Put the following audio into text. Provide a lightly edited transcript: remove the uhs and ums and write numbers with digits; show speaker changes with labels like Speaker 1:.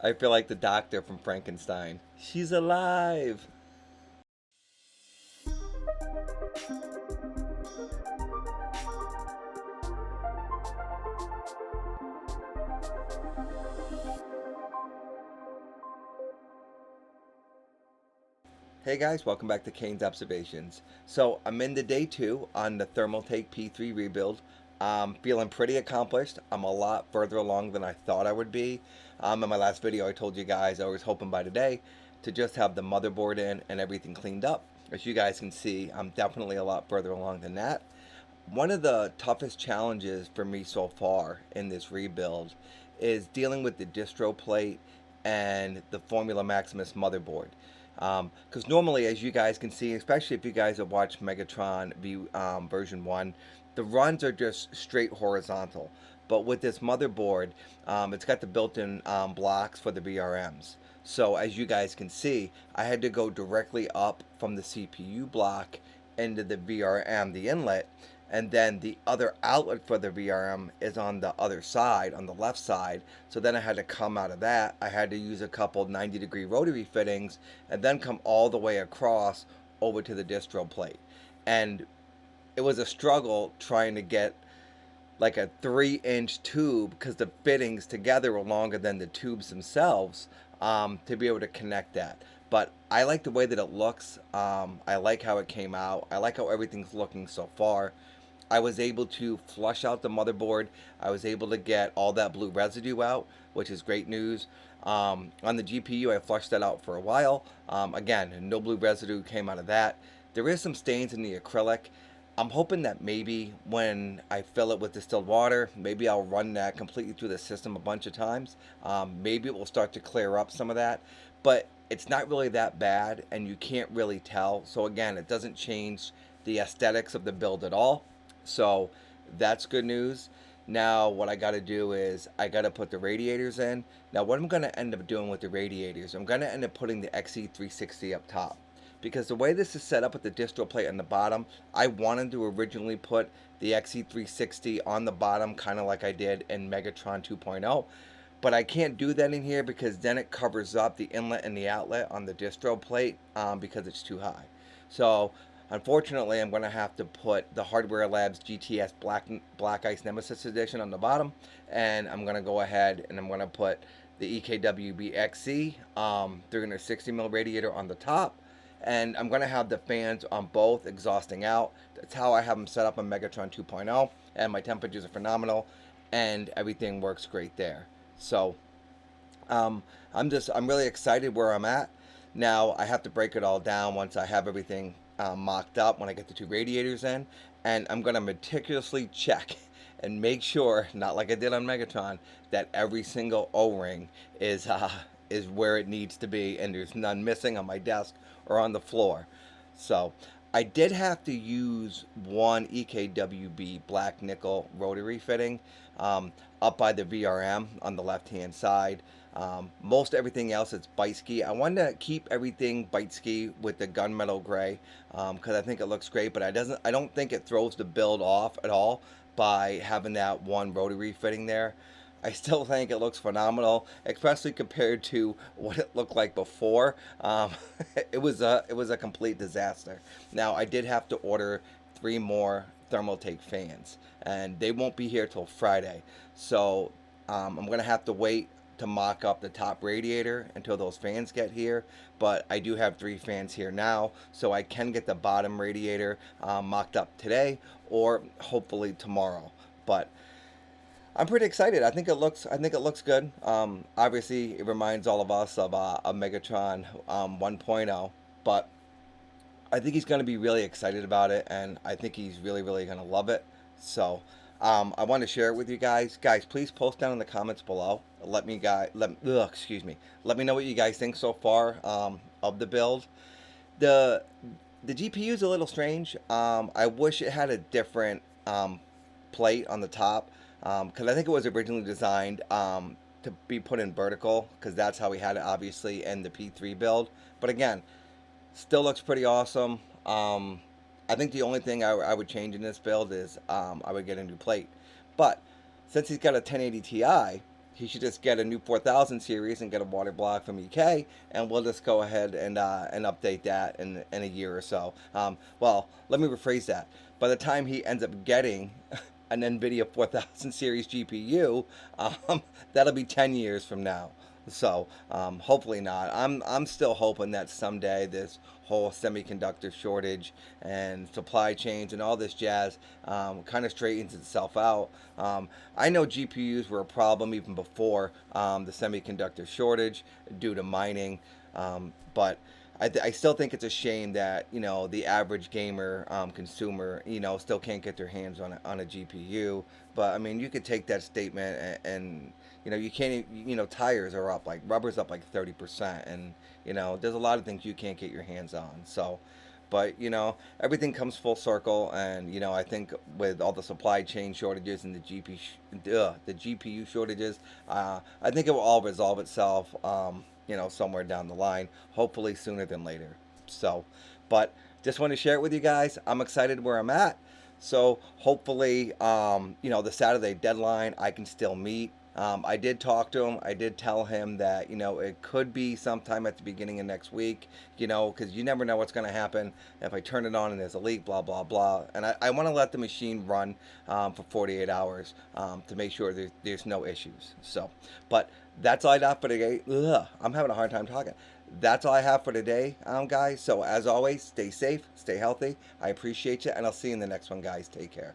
Speaker 1: I feel like the doctor from Frankenstein. She's alive. Hey guys, welcome back to Kane's Observations. So I'm in the day 2 on the Thermaltake P3 rebuild. Feeling pretty accomplished. I'm a lot further along than I thought I would be. In my last video I told you guys I was hoping by today to just have the motherboard in and everything cleaned up. As you guys can see, I'm definitely a lot further along than that. One of the toughest challenges for me so far in this rebuild is dealing with the distro plate and the Formula Maximus motherboard. Because normally, as you guys can see, especially if you guys have watched Megatron version 1, the runs are just straight horizontal. But with this motherboard, it's got the built-in blocks for the VRMs. So as you guys can see, I had to go directly up from the CPU block into the VRM, the inlet, and then the other outlet for the VRM is on the other side, on the left side. So then I had to come out of that. I had to use a couple 90-degree rotary fittings and then come all the way across over to the distro plate. And it was a struggle trying to get like a 3-inch tube, because the fittings together were longer than the tubes themselves, to be able to connect that. But I like the way that it looks. I like how it came out. I like how everything's looking so far. I was able to flush out the motherboard. I was able to get all that blue residue out, which is great news. On the GPU, I flushed that out for a while. Again, no blue residue came out of that. There is some stains in the acrylic. I'm hoping that maybe when I fill it with distilled water, maybe I'll run that completely through the system a bunch of times. Maybe it will start to clear up some of that. But it's not really that bad, and you can't really tell. So again, it doesn't change the aesthetics of the build at all. So that's good news. Now what I got to do is I got to put the radiators in. Now what I'm going to end up doing with the radiators, I'm going to end up putting the XE360 up top. Because the way this is set up with the distro plate on the bottom, I wanted to originally put the XE360 on the bottom, kind of like I did in Megatron 2.0. But I can't do that in here because then it covers up the inlet and the outlet on the distro plate, because it's too high. So unfortunately, I'm going to have to put the Hardware Labs GTS Black Ice Nemesis Edition on the bottom, and I'm going to go ahead and I'm going to put the EKWB XC 360mm radiator on the top, and I'm going to have the fans on both exhausting out. That's how I have them set up on Megatron 2.0, and my temperatures are phenomenal, and everything works great there. So I'm really excited where I'm at. Now I have to break it all down once I have everything mocked up, when I get the two radiators in, and I'm going to meticulously check and make sure, not like I did on Megatron, that every single O-ring is where it needs to be, and there's none missing on my desk or on the floor. So I did have to use one EKWB black nickel rotary fitting up by the VRM on the left hand side. Most everything else is bite ski. I wanted to keep everything bite ski with the gunmetal gray, because I think it looks great, but I don't think it throws the build off at all by having that one rotary fitting there. I still think it looks phenomenal, especially compared to what it looked like before. It was a complete disaster. Now I did have to order 3 more Thermaltake fans, and they won't be here till Friday. So I'm gonna have to wait to mock up the top radiator until those fans get here, but I do have 3 fans here now, so I can get the bottom radiator mocked up today or hopefully tomorrow. But I'm pretty excited. I think it looks good. Obviously, it reminds all of us of Megatron 1.0, but I think he's going to be really excited about it, and I think he's really going to love it. So I want to share it with you guys. Guys, please post down in the comments below. Let me know what you guys think so far of the build. The GPU is a little strange. I wish it had a different plate on the top, because I think it was originally designed to be put in vertical, because that's how we had it obviously in the P3 build. But again, still looks pretty awesome. I think the only thing I would change in this build is I would get a new plate. But since he's got a 1080 Ti, he should just get a new 4000 series and get a water block from EK, and we'll just go ahead and update that in a year or so. Well, let me rephrase that. By the time he ends up getting an NVIDIA 4000 series GPU, that'll be 10 years from now. So hopefully not. I'm still hoping that someday this whole semiconductor shortage and supply chains and all this jazz kind of straightens itself out. I know GPUs were a problem even before the semiconductor shortage due to mining, but I still think it's a shame that the average gamer consumer still can't get their hands on a GPU. But I mean, you could take that statement and you can't tires are up, like rubber's up like 30%, and there's a lot of things you can't get your hands on. So but everything comes full circle, and I think with all the supply chain shortages and the GPU shortages, I think it will all resolve itself, somewhere down the line, hopefully sooner than later. So, but just want to share it with you guys. I'm excited where I'm at. So hopefully, the Saturday deadline I can still meet. I did talk to him. I did tell him that it could be sometime at the beginning of next week. Because you never know what's going to happen if I turn it on and there's a leak. Blah blah blah. And I want to let the machine run for 48 hours to make sure there's no issues. So, but that's all I got for today. Ugh, I'm having a hard time talking. That's all I have for today, guys. So as always, stay safe, stay healthy. I appreciate you, and I'll see you in the next one, guys. Take care.